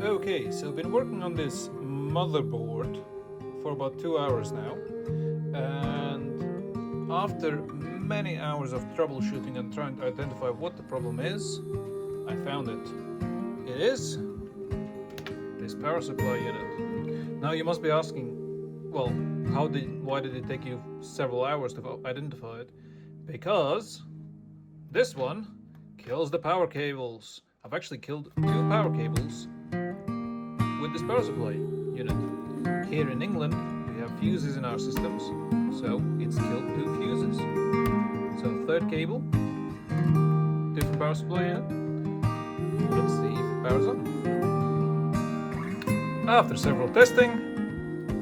Okay, so I've been working on this motherboard for about 2 hours now, and after many hours of troubleshooting and trying to identify what the problem is, I found it. It is this power supply unit. Now you must be asking, well, why did it take you several hours to identify it? Because this one kills the power cables. I've actually killed 2 power cables with this power supply unit. Here in England, we have fuses in our systems, so it's killed 2 fuses. So third cable, different power supply unit. Let's see if it powers on. After several testing,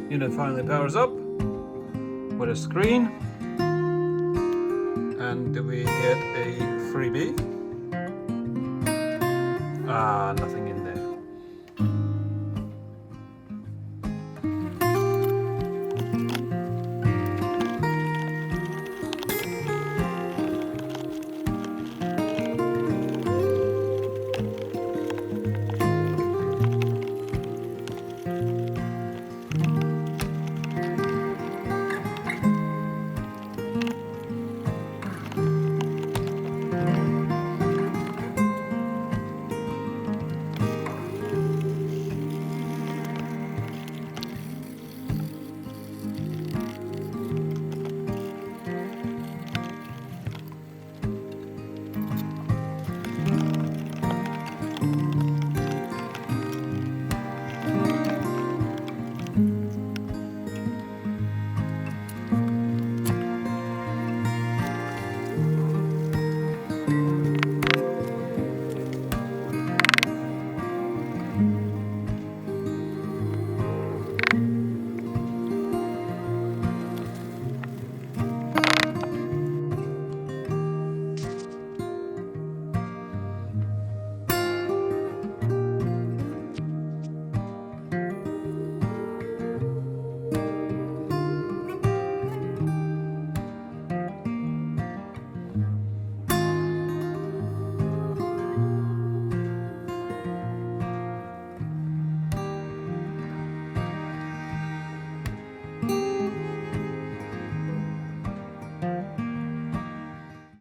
unit finally powers up with a screen. And do we get a freebie? Nothing in